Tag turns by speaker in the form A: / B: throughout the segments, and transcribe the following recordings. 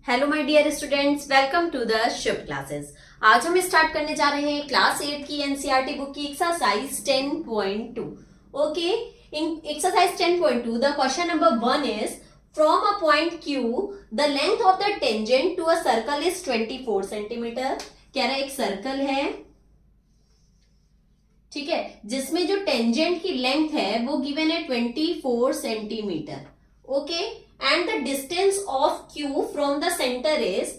A: Hello my dear students, welcome to the Shiv classes. आज हम start करने जा रहे हैं क्लास 8 की एनसीईआरटी बुक की exercise 10.2। Okay, in exercise 10.2 the question number 1 is from a point Q the length of the tangent to a circle is 24 centimetre. कह रहा है एक सर्कल है, ठीक है, जिसमें जो टेंजेंट की लेंथ है वो गिवन है 24 centimetre. Okay, and the distance of Q from the center is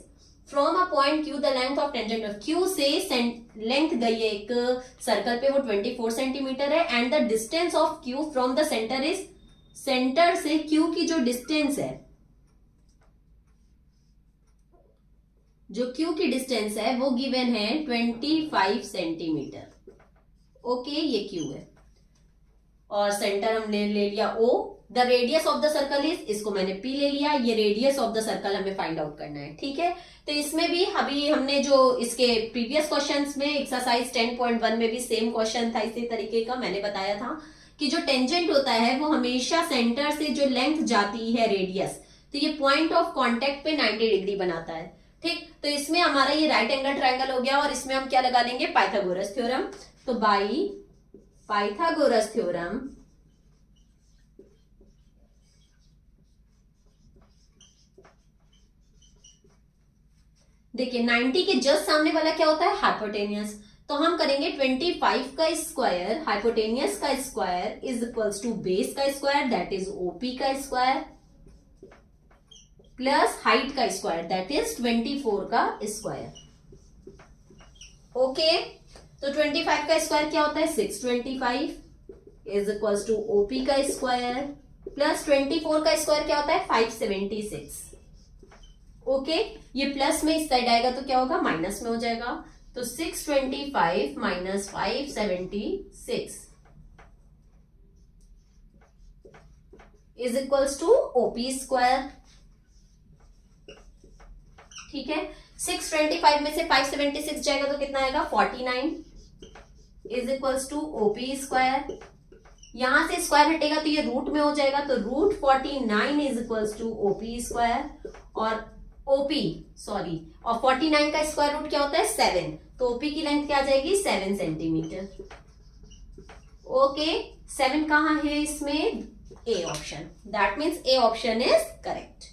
A: from a point Q the length of tangent of Q से लेंथ गई है एक सर्कल पे, वो 24 सेंटीमीटर है। And the distance of Q from the centre is, centre से Q की जो डिस्टेंस है, जो Q की डिस्टेंस है वो गिवन है 25 सेंटीमीटर। ओके, ये Q है और सेंटर हमने ले लिया O। The radius of the circle is, इसको मैंने P ले लिया, ये रेडियस ऑफ द सर्कल हमें फाइंड आउट करना है। ठीक है, तो इसमें भी अभी हमने जो इसके प्रीवियस क्वेश्चंस में एक्सरसाइज 10.1 में भी सेम क्वेश्चन था इसी तरीके का। मैंने बताया था कि जो टेंजेंट होता है वो हमेशा सेंटर से जो लेंथ जाती है रेडियस, तो ये पॉइंट ऑफ कॉन्टेक्ट पे 90 डिग्री बनाता है। ठीक, तो इसमें हमारा ये राइट एंगल ट्राइंगल हो गया और इसमें हम क्या लगा लेंगे, पाइथागोरस थ्योरम। तो बाई पाइथागोरस थ्योरम देखिए 90 के जस्ट सामने वाला क्या होता है, हाइपोटेनियस। तो हम करेंगे 25 का स्क्वायर, हाइपोटेनियस का square is equals to base का स्क्वायर दैट इज ओपी का स्क्वायर प्लस हाइट का स्क्वायर दैट इज 24 का स्क्वायर। ओके, तो 25 का स्क्वायर क्या होता है, 625 इज इक्वल्स टू ओपी का स्क्वायर प्लस 24 का स्क्वायर क्या होता है, 576। ओके, ये प्लस में इस साइड आएगा तो क्या होगा, माइनस में हो जाएगा। तो 625 minus 576 is equals to OP square. ठीक है, 625 में से 576 जाएगा तो कितना आएगा, 49 is equals to OP square. यहां से स्क्वायर हटेगा तो ये रूट में हो जाएगा, तो root 49 is equals to OP square. और ओपी सॉरी, और 49 का स्क्वायर रूट क्या होता है, 7। तो ओपी की लेंथ क्या आ जाएगी, 7 सेंटीमीटर। ओके, 7 कहां है इसमें, A option, that means A option is correct.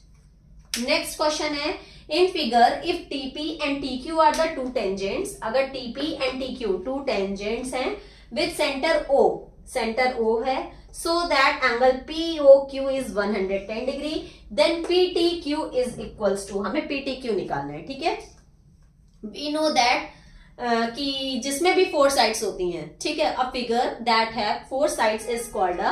A: Next question है, in figure if TP and TQ are the two tangents, अगर TP and TQ two tangents हैं with centre O, centre O है, so that angle POQ is 110 degree, then PTQ is equals to, हमें PTQ निकालना है। ठीक है, we know that कि जिसमें भी 4 साइड्स होती हैं, ठीक है, a figure that have 4 sides is called a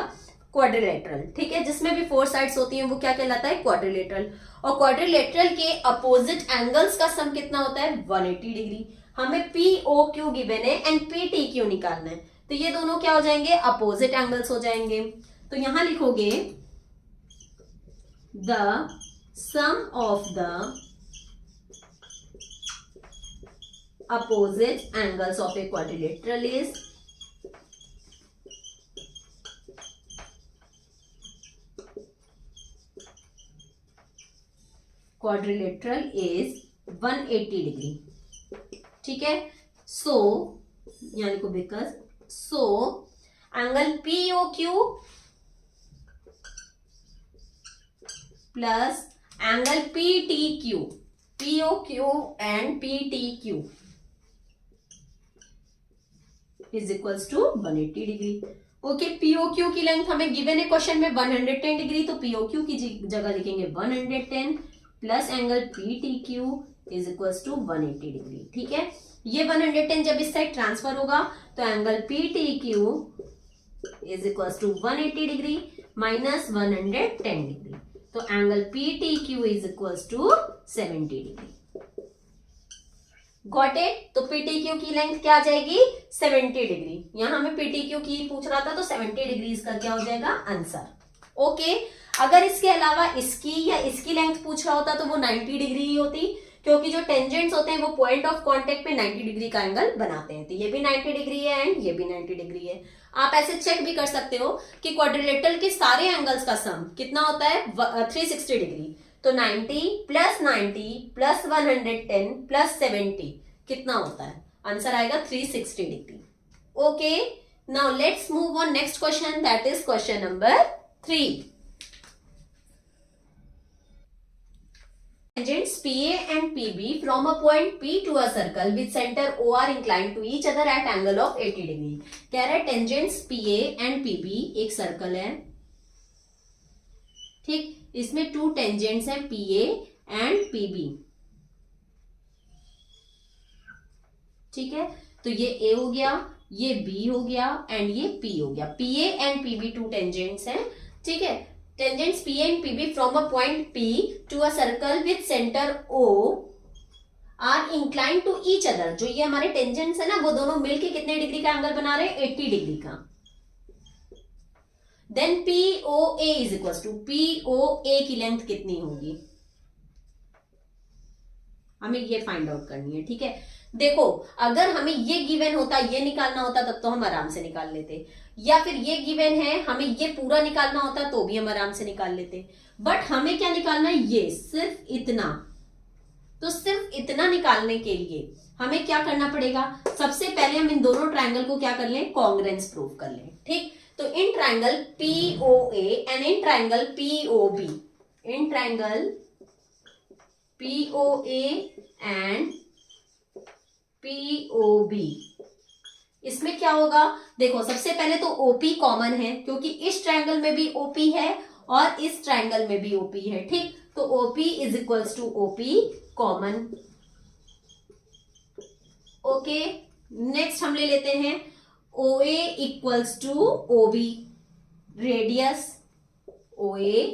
A: quadrilateral। ठीक है, जिसमें भी 4 साइड्स होती हैं वो क्या कहलाता है, क्वाड्रिलेटरल। और क्वाड्रिलेटरल के अपोजिट एंगल्स का सम कितना होता है, 180 डिग्री। हमें POQ गिवन है एंड PTQ निकालना है, तो ये दोनों क्या हो जाएंगे, अपोजिट एंगल्स हो जाएंगे। तो यहां लिखोगे the sum of the opposite angles of a quadrilateral is, quadrilateral is 180 degree. ठीक है, सो यानी को because So, angle POQ plus angle PTQ, POQ and PTQ is equals to 180 degree. Okay, POQ की लेंथ हमें given है question में 110 degree, तो POQ की जगह लिखेंगे 110 plus angle PTQ is equals to 180 degree. ठीक है, ये 110 जब इस साइड ट्रांसफर होगा तो angle PTQ is equals to 180 degree minus 110 degree, तो angle PTQ is equals to 70 degree. Got it? तो PTQ की लेंथ क्या आ जाएगी, 70 डिग्री। यहां हमें PTQ की पूछ रहा था तो 70 डिग्री इसका क्या हो जाएगा, आंसर। ओके, अगर इसके अलावा इसकी या इसकी लेंथ पूछ रहा होता तो वो 90 डिग्री ही होती, क्योंकि जो टेंजेंट्स होते हैं वो पॉइंट ऑफ कांटेक्ट पे 90 डिग्री का एंगल बनाते हैं। तो ये भी 90 डिग्री है एंड ये भी 90 डिग्री है। आप ऐसे चेक भी कर सकते हो कि क्वाड्रिलेटरल के सारे एंगल्स का सम कितना होता है, 360 डिग्री। तो 90 प्लस 90 प्लस 110 प्लस 70 कितना होता है? आंसर आएगा 360 degree. Okay, now let's move on next question, that is question number 3। Tangents PA and PB from a point P to a circle with center O are inclined to each other at angle of 80 degree। कह रहा है tangents PA and PB एक circle है, ठीक, इसमें to tangents हैं PA and PB, ठीक है। तो ये A हो गया, ये B हो गया एंड ये P हो गया। PA and PB to tangents हैं, ठीक है। Tangents PA and PB from a point P to a circle with center O are inclined to each other। जो ये हमारे टेंजेंट्स है ना, वो दोनों मिलके कितने डिग्री का एंगल बना रहे हैं? 80 डिग्री का। Then POA is equal to, POA की लेंथ कितनी होगी? हमें ये फाइंड आउट करनी है, ठीक है। देखो, अगर हमें ये गिवन होता, ये निकालना होता, तब तो हम आराम से निकाल लेते, या फिर ये गिवन है हमें ये पूरा निकालना होता तो भी हम आराम से निकाल लेते। बट हमें क्या निकालना है? ये सिर्फ इतना। तो सिर्फ इतना निकालने के लिए हमें क्या करना पड़ेगा? सबसे पहले हम इन दोनों ट्रायंगल को क्या कर लें? कॉन्ग्रुएंस प्रूव कर लें, ठीक। तो in triangle POA and in triangle POB, in triangle POA and POB, इसमें क्या होगा? देखो, सबसे पहले तो OP कॉमन है, क्योंकि इस ट्रायंगल में भी OP है और इस ट्रायंगल में भी OP है, ठीक। तो OP is equals to OP common. Okay, next हम ले लेते हैं OA equals to OB, radius OA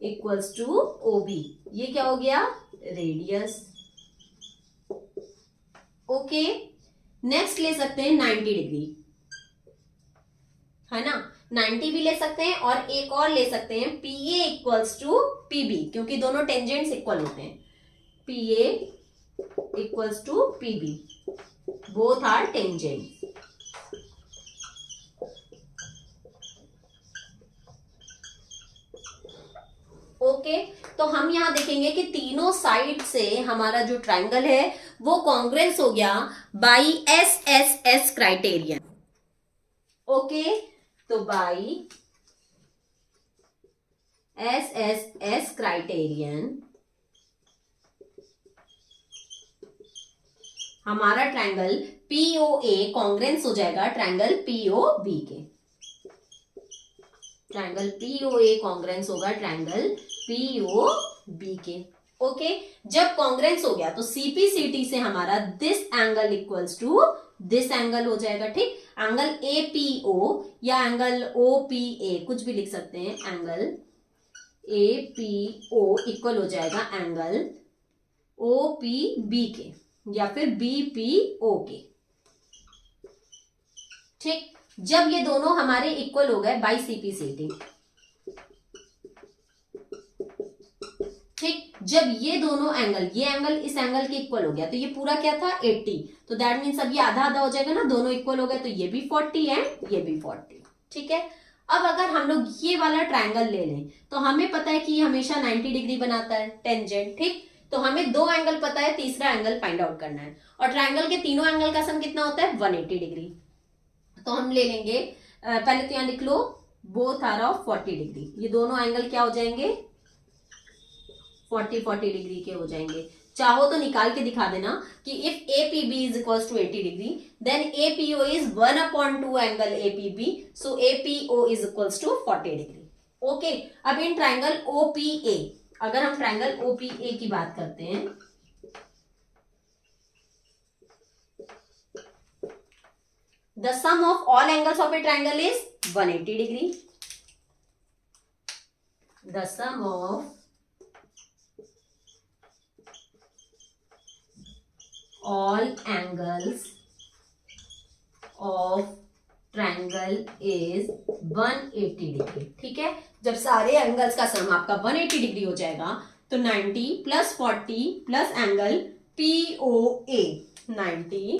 A: equals to OB, ये क्या हो गया? रेडियस। ओके, नेक्स्ट ले सकते हैं 90 डिग्री, है ना। 90 भी ले सकते हैं और एक और ले सकते हैं PA इक्वल्स टू PB, क्योंकि दोनों टेंजेंट्स इक्वल होते हैं। PA equals to PB, both are tangents. Okay, तो हम यहां देखेंगे कि तीनों साइड से हमारा जो ट्रायंगल है वो कॉन्ग्रुएंस हो गया बाई SSS क्राइटेरियन। ओके, तो बाई SSS क्राइटेरियन हमारा ट्रायंगल POA कॉन्ग्रुएंस हो जाएगा ट्रायंगल POB के। ट्रायंगल POA कॉन्ग्रुएंस होगा ट्रायंगल POB के। ओके, जब कॉन्ग्रुएंस हो गया तो CPCT से हमारा this angle equals to this angle हो जाएगा, ठीक। एंगल APO या एंगल OPA कुछ भी लिख सकते हैं, एंगल APO इक्वल हो जाएगा एंगल OPB के या फिर BPO के, ठीक। जब ये दोनों हमारे इक्वल हो गए बाई CPCT, ठीक। जब ये दोनों एंगल, ये एंगल इस एंगल के इक्वल हो गया, तो ये पूरा क्या था? 80। तो दैट मीन्स अब ये आधा आधा हो जाएगा ना, दोनों इक्वल हो गए, तो ये भी 40 एंड ये भी 40, ठीक है। अब अगर हम लोग ये वाला ट्रायंगल ले लें तो हमें पता है कि ये हमेशा 90 डिग्री बनाता है टेंजेंट, ठीक। तो हमें दो एंगल पता है, तीसरा एंगल फाइंड आउट करना है, और ट्रायंगल के तीनों एंगल का सम कितना होता है? 180 डिग्री। तो हम ले लेंगे, पहले तो यहां लिख लो बोथ आर ऑफ 40 डिग्री, ये दोनों एंगल क्या हो जाएंगे? 40 डिग्री के हो जाएंगे। चाहो तो निकाल के दिखा देना कि if APB is equals to 80 degree then APO is 1/2 angle APB, so APO is equals to 40 degree. Okay, अब इन ट्रायंगल OPA, अगर हम ट्रायंगल OPA की बात करते हैं, the sum of all angles of a triangle is 180 degree. The sum of all angles of triangle is 180 degree, ठीक है। जब सारे एंगल्स का सम आपका 180 डिग्री हो जाएगा तो 90 plus 40 plus angle POA, 90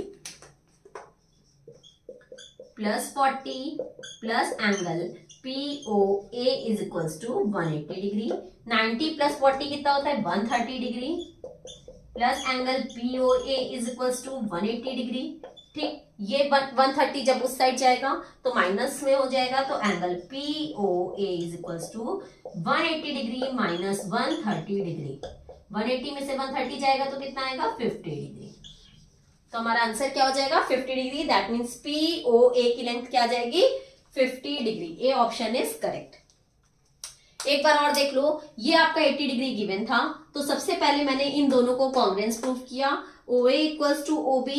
A: plus 40 plus angle POA is equals to 180 degree. 90 plus 40 कितना होता है 130 degree, plus angle POA is equals to 180 degree. ठीक, ये 130 जब उस साइड जाएगा तो माइनस में हो जाएगा, तो angle POA is equals to 180 degree minus 130 degree. 180 में से 130 जाएगा तो कितना आएगा 50 डिग्री। तो हमारा आंसर क्या हो जाएगा 50 डिग्री। दैट मीन्स POA की लेंथ क्या आ जाएगी 50 degree. A option is correct. एक बार और देख लो, ये आपका 80 डिग्री गिवन था, तो सबसे पहले मैंने इन दोनों को कॉन्ग्रुएंस प्रूव किया। OA equals to OB,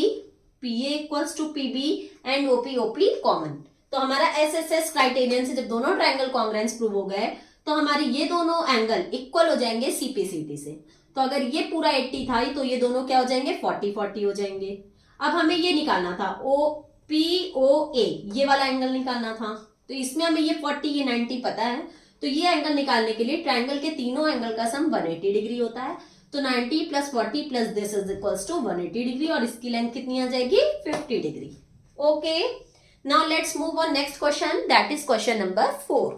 A: PA equals to PB and OP common. तो हमारा SSS क्राइटेरियन से जब दोनों ट्रायंगल कॉन्ग्रुएंस प्रूव हो गए तो हमारे ये दोनों एंगल इक्वल हो जाएंगे CP/CD से। तो अगर ये पूरा 80 था तो ये दोनों क्या हो जाएंगे 40-40 हो जाएंगे। अब हमें ये निकालना था POA, ये वाला एंगल निकालना था, तो इसमें हमें ये 40 ये 90 पता है। तो ये एंगल निकालने के लिए ट्रायंगल के तीनों एंगल का सम 180 डिग्री होता है। तो 90 plus 40 plus this is equals to 180 degree, और इसकी लेंथ कितनी आ जाएगी 50 degree. Okay, now let's move on next question, that is question number 4।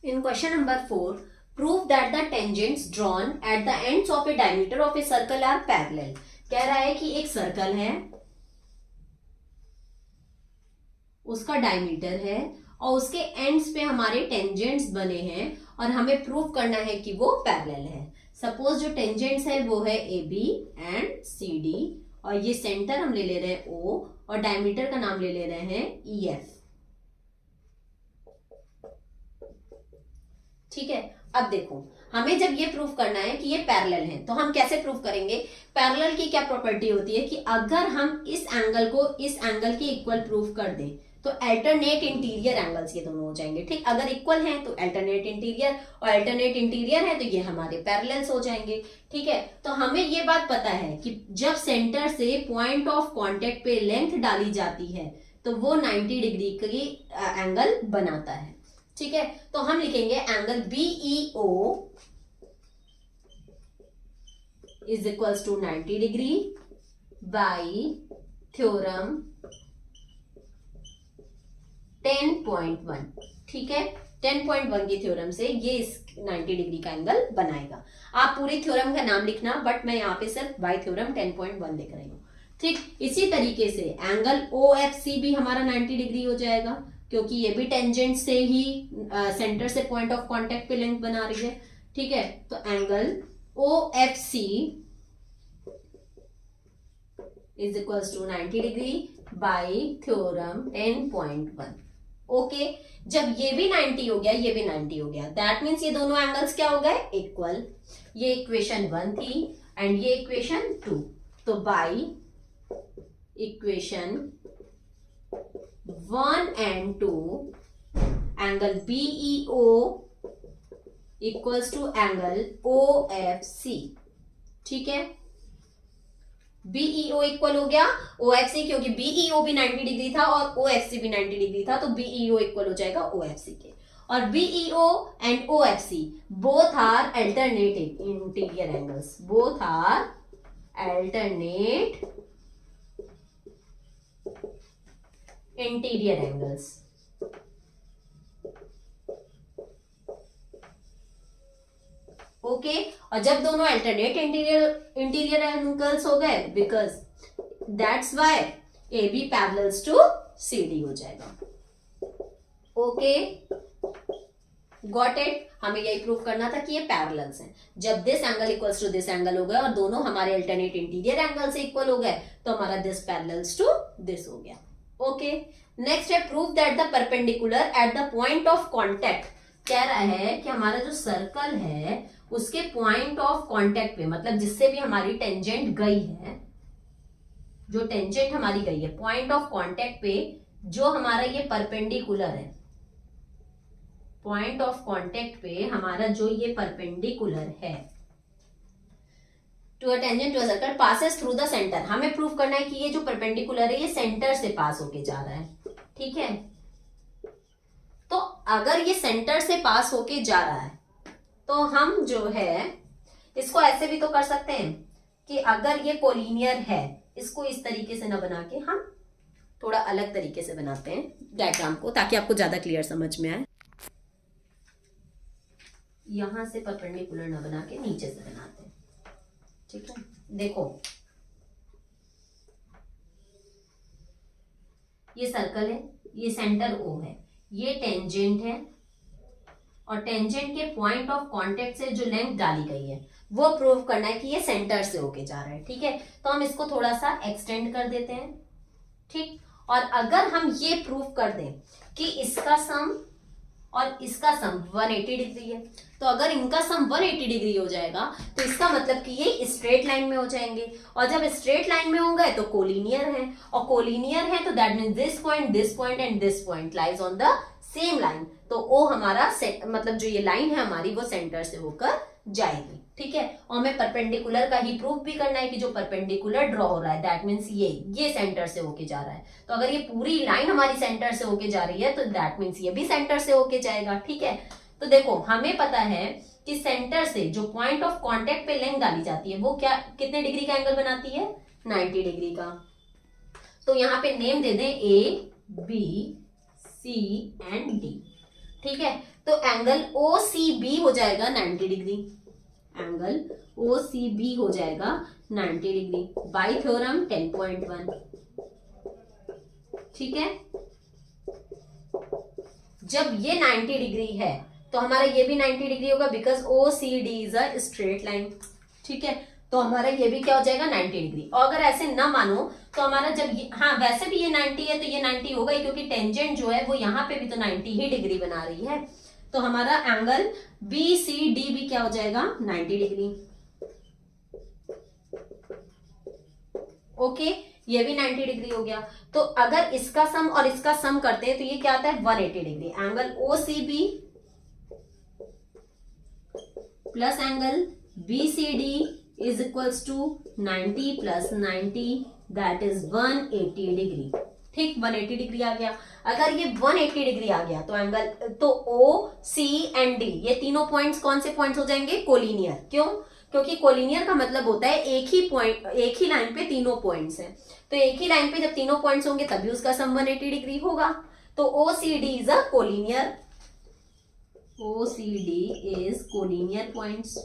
A: In question number 4, prove that the tangents drawn at the ends of a diameter of a circle are parallel। कह रहा है कि एक circle है, उसका diameter है और उसके एंड्स पे हमारे टेंजेंट्स बने हैं और हमें प्रूव करना है कि वो पैरेलल है। सपोज जो टेंजेंट्स है वो है AB एंड CD, और ये सेंटर हम ले रहे हैं O और डायमीटर का नाम ले रहे हैं EF। ठीक है, अब देखो हमें जब ये प्रूफ करना है कि ये पैरेलल है तो हम कैसे प्रूफ करेंगे। पैरेलल की क्या प्रॉपर्टी होती है कि अगर हम इस एंगल को इस एंगल के इक्वल प्रूफ कर दें तो अल्टरनेट इंटीरियर एंगल्स ये दोनों हो जाएंगे। ठीक, अगर इक्वल हैं तो अल्टरनेट इंटीरियर, और अल्टरनेट इंटीरियर है तो ये हमारे पैरेलल्स हो जाएंगे। ठीक है, तो हमें ये बात पता है कि जब सेंटर से पॉइंट ऑफ कांटेक्ट पे लेंथ डाली जाती है तो वो 90 डिग्री की एंगल बनाता है। ठीक है, तो हम लिखेंगे angle BEO is equals to 90 degree by theorem 10.1। ठीक है, 10.1 की थ्योरम से ये इस 90 डिग्री का एंगल बनाएगा। आप पूरी थ्योरम का नाम लिखना, बट मैं यहाँ पे सिर्फ बाई थ्योरम 10.1 लिख रही हूँ। ठीक, इसी तरीके से एंगल OFC भी हमारा 90 डिग्री हो जाएगा, क्योंकि ये भी टेंजेंट से ही सेंटर से पॉइंट ऑफ कांटेक्ट पे लेंथ बना रही है। ठीक है, तो angle OFC is equals to 90 degree by theorem 10.1। Okay, जब ये भी 90 हो गया ये भी 90 हो गया, दैट मीन्स ये दोनों एंगल्स क्या हो गए इक्वल। ये इक्वेशन 1 थी एंड ये इक्वेशन 2, तो by equation 1 and 2 angle BEO equals to angle OFC। ठीक है, BEO इक्वल हो गया OFC, क्योंकि BEO भी 90 डिग्री था और OFC भी 90 डिग्री था, तो BEO इक्वल हो जाएगा OFC के। और BEO and OFC both are alternate interior angles, both are alternate interior angles. Okay, और जब दोनों अल्टरनेट इंटीरियर एंगल्स हो गए, because that's why AB parallels to CD हो जाएगा। Okay, got it. हमें यही प्रूव करना था कि ये पैरेलल्स हैं। जब this angle equals to this angle हो गया और दोनों हमारे अल्टरनेट इंटीरियर एंगल से इक्वल हो गए तो हमारा दिस पैरेलल्स टू दिस हो गया। ओके, नेक्स्ट है prove that the perpendicular at the point of contact. कह रहा है कि हमारा जो सर्कल है उसके पॉइंट ऑफ कांटेक्ट पे, मतलब जिससे भी हमारी टेंजेंट गई है, जो टेंजेंट हमारी गई है पॉइंट ऑफ कांटेक्ट पे, जो हमारा ये परपेंडिकुलर है, पॉइंट ऑफ कांटेक्ट पे हमारा जो ये परपेंडिकुलर है to a tangent to a circle passes through the centre. हमें प्रूव करना है कि ये जो परपेंडिकुलर है ये सेंटर से पास होके जा रहा है। ठीक है, तो अगर ये सेंटर से पास होके जा रहा है तो हम जो है इसको ऐसे भी तो कर सकते हैं कि अगर ये कोलिनियर है, इसको इस तरीके से ना बना के हम थोड़ा अलग तरीके से बनाते हैं डायग्राम को ताकि आपको ज्यादा क्लियर समझ में आए। यहां से परपेंडिकुलर ना बना के नीचे से बनाते हैं, ठीक है। देखो ये सर्कल है, ये सेंटर O है, ये टेंजेंट है और टेंजेंट के पॉइंट ऑफ कांटेक्ट से जो लेंथ डाली गई है वो प्रूव करना है कि ये सेंटर से होके जा रहा है, ठीक है। तो हम इसको थोड़ा सा एक्सटेंड कर देते हैं, ठीक। और अगर हम ये प्रूव कर दें कि इसका सम और इसका सम 180 डिग्री है, तो अगर इनका सम 180 डिग्री हो जाएगा तो इसका मतलब कि ये स्ट्रेट लाइन में हो जाएंगे, और जब स्ट्रेट लाइन में होंगे तो कोलिनियर है, और कोलिनियर है तो that means this point and this point lies on the same line. तो ओ हमारा मतलब जो ये लाइन है हमारी वो सेंटर से होकर जाएगी, ठीक है। और हमें परपेंडिकुलर का ही प्रूफ भी करना है कि जो परपेंडिकुलर ड्रॉ हो रहा है दैट मींस ये सेंटर से होके जा रहा है। तो अगर ये पूरी लाइन हमारी सेंटर से होके जा रही है तो दैट मींस ये भी सेंटर से होके जाएगा, ठीक है। तो देखो हमें पता है कि सेंटर से जो पॉइंट ऑफ कांटेक्ट पे लेंथ डाली जाती है वो क्या कितने डिग्री का एंगल बनाती है, 90 डिग्री का। तो यहाँ पे नेम दे दें A, B, C and D, ठीक है। तो एंगल OCB हो जाएगा 90 डिग्री, एंगल OCB हो जाएगा 90 डिग्री बाय थ्योरम 10.1, ठीक है। जब ये 90 डिग्री है तो हमारा ये भी 90 डिग्री होगा because OCD is a straight line, ठीक है। तो हमारा ये भी क्या हो जाएगा 90 डिग्री। और अगर ऐसे ना मानो तो हमारा जब हाँ वैसे भी ये 90 है तो ये 90 होगा ही क्योंकि टेंजेंट जो है वो यहाँ पे भी तो 90 ही डिग्री बना रही है। तो हमारा एंगल BCD भी क्या हो जाएगा 90 डिग्री, ओके। ये भी 90 डिग्री हो गया। तो अगर इसका सम और इसका सम करते हैं तो ये क्या आता है 180 degree. Angle OCB plus angle BCD is equals to 90 plus 90 that is 180 degree, ठीक। 180 डिग्री आ गया। अगर ये 180 डिग्री आ गया तो एंगल तो OC एंड D ये तीनों पॉइंट्स कौन से पॉइंट्स हो जाएंगे, कोलिनियर। क्यों, क्योंकि कोलिनियर का मतलब होता है एक ही पॉइंट, एक ही लाइन पे तीनों पॉइंट्स हैं। तो एक ही लाइन पे जब तीनों पॉइंट्स होंगे तभी उसका सम 180 डिग्री होगा। तो OCD is a collinear, OCD is collinear points.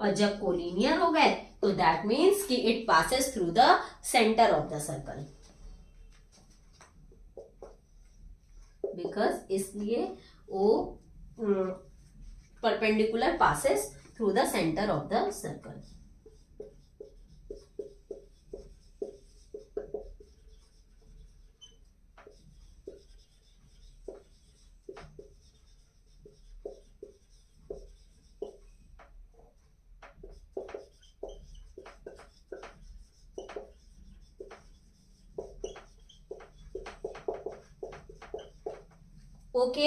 A: और जब कोलिनियर हो गए तो दैट मीन्स कि it passes through the centre of the circle, because इसलिए वो perpendicular passes through the centre of the circle. Okay,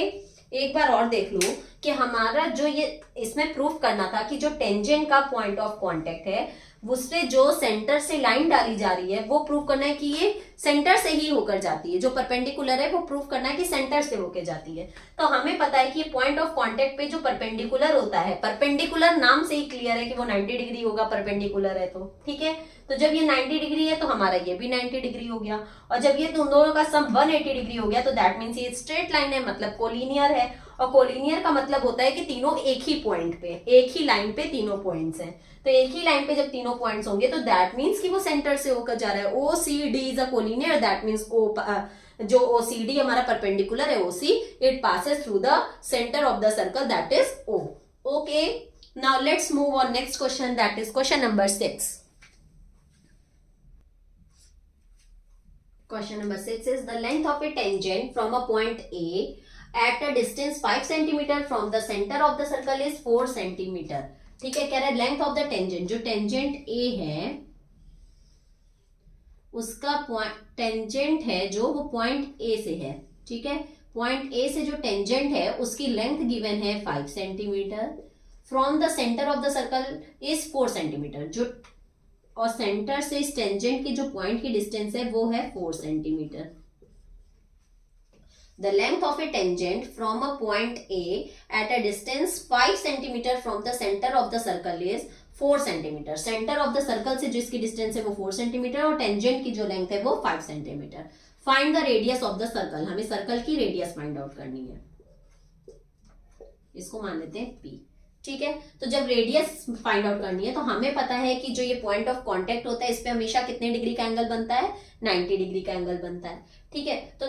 A: एक बार और देख लो कि हमारा जो ये इसमें प्रूफ करना था कि जो टेंजेंट का पॉइंट ऑफ कांटेक्ट है उससे जो सेंटर से लाइन डाली जा रही है वो प्रूफ करना है कि ये सेंटर से ही होकर जाती है। जो परपेंडिकुलर है वो प्रूफ करना है कि सेंटर से होकर जाती है। तो हमें पता है कि ये पॉइंट ऑफ कांटेक्ट पे जो परपेंडिकुलर होता है, परपेंडिकुलर नाम से ही क्लियर है कि वो 90 डिग्री होगा, परपेंडिकुलर है तो, ठीक है। तो जब ये 90 डिग्री है तो हमारा ये भी 90 डिग्री हो गया। और जब ये दोनों का सम 180 डिग्री हो गया तो दैट मीन्स ये स्ट्रेट लाइन है, मतलब कोलिनियर है। और कोलिनियर का मतलब होता है कि तीनों एक ही पॉइंट पे, एक ही लाइन पे तीनों पॉइंट्स हैं। तो एक ही लाइन पे जब तीनों पॉइंट्स होंगे तो दैट मीन्स कि वो सेंटर से होकर जा रहा है। OCD is a collinear, that means जो OCD हमारा परपेंडिकुलर है OC, it passes through the centre of the circle that is O। Okay, now let's move on next question, that is question number 6। Question number 6 is the length of a tangent from a point A at a distance 5 cm from the center of the circle is 4 cm। ठीक है, कह रहा है length of the tangent, जो tangent A है उसका tangent है जो वो पॉइंट A से है, ठीक है। पॉइंट A से जो टेंजेंट है उसकी लेंथ गिवन है 5 centimetre, from the centre of the circle is 4 centimetre, जो और सेंटर से इस टेंजेंट की जो पॉइंट की डिस्टेंस है वो है 4 centimetre. The length of A tangent from a point A at a distance 5 cm from the center of the circle is 4 centimetre. Centre of the circle से जिसकी डिस्टेंस है वो 4 सेंटीमीटर और टेंजेंट की जो लेंथ है वो 5 centimetre. Find the radius of the circle, हमें सर्कल की रेडियस फाइंड आउट करनी है। इसको मान लेते हैं P, ठीक है। तो जब रेडियस फाइंड आउट करनी है तो हमें पता है कि जो ये पॉइंट ऑफ कांटेक्ट होता है इस पे हमेशा कितने डिग्री का एंगल बनता है, 90 डिग्री का एंगल बनता है, ठीक है। तो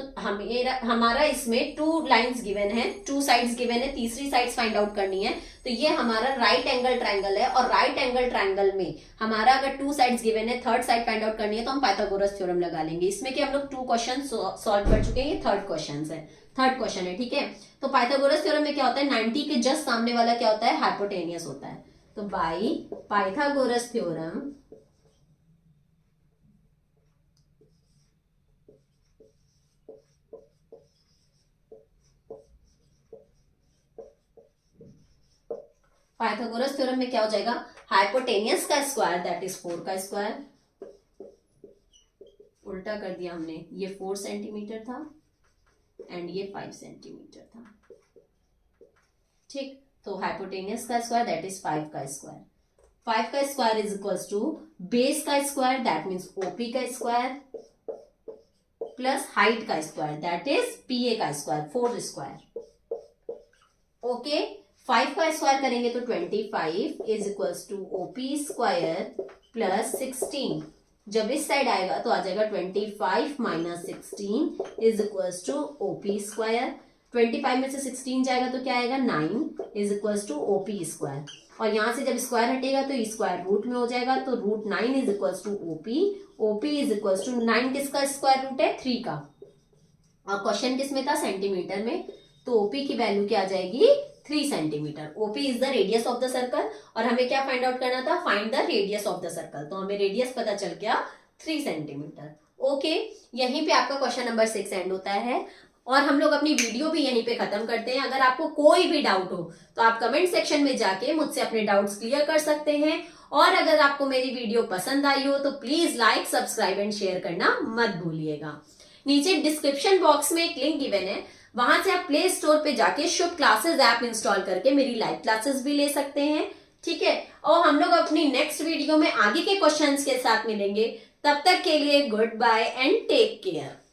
A: हमारा इसमें 2 लाइंस गिवन है, 2 साइड्स गिवन है, तीसरी साइड्स फाइंड आउट करनी है। तो ये हमारा राइट एंगल ट्राइंगल है और राइट एंगल ट्राइंगल में हमारा अगर 2 साइड्स गिवन है, थर्ड साइड फाइंड आउट करनी है तो हम पाइथागोरस थ्योरम लगा लेंगे। इसमें कि हम लोग 2 क्वेश्चन सॉल्व कर चुके हैं, ये थर्ड क्वेश्चन है, ठीक है। तो पाइथागोरस थ्योरम में क्या होता है, 90 के जस्ट सामने वाला क्या होता है, हाइपोटेनियस होता है। तो बाय पाइथागोरस थ्योरम में क्या हो जाएगा, हाइपोटेनियस का स्क्वायर दैट इज 4 का स्क्वायर, उल्टा कर दिया हमने, ये 4 सेंटीमीटर था एंड ये 5 सेंटीमीटर था, ठीक। तो हाइपोटेनियस का स्क्वायर दैट इज 5 का स्क्वायर, 5 का square is equals to base का स्क्वायर दैट मीन्स ओपी का स्क्वायर प्लस हाइट का स्क्वायर दैट इज पीए का स्क्वायर, 4 स्क्वायर, ओके। 5 का स्क्वायर करेंगे तो 25 is equals to OP square plus 16, जब इस साइड आएगा तो आ जाएगा 25 minus 16 is equals to OP square. 25 में से 16 जाएगा तो क्या आएगा, 9 is equals to OP square, और यहां से जब स्क्वायर हटेगा तो स्क्वायर रूट में हो जाएगा, तो root 9 is equals to OP, OP is equals to 9 किसका स्क्वायर रूट है, 3 का, और क्वेश्चन किस में था, सेंटीमीटर में, तो ओपी की वैल्यू क्या आ जाएगी, 3 centimetre. OP is the radius of the circle और हमें क्या फाइंड आउट करना था, find the radius of the circle, तो हमें रेडियस पता चल गया 3 सेंटीमीटर, ओके। यहीं पे आपका क्वेश्चन नंबर 6 एंड होता है और हम लोग अपनी वीडियो भी यहीं पे खत्म करते हैं। अगर आपको कोई भी डाउट हो तो आप कमेंट सेक्शन में जाके मुझसे अपने डाउट्स क्लियर कर सकते हैं, और अगर आपको मेरी वीडियो पसंद आई हो तो please like, subscribe and share करना मत भूलिएगा। नीचे डिस्क्रिप्शन बॉक्स में एक लिंक गिवन है, वहां से आप प्ले स्टोर पे जाके शुभ क्लासेस ऐप इंस्टॉल करके मेरी लाइव क्लासेस भी ले सकते हैं, ठीक है। और हम लोग अपनी नेक्स्ट वीडियो में आगे के क्वेश्चंस के साथ मिलेंगे, तब तक के लिए good bye and take care.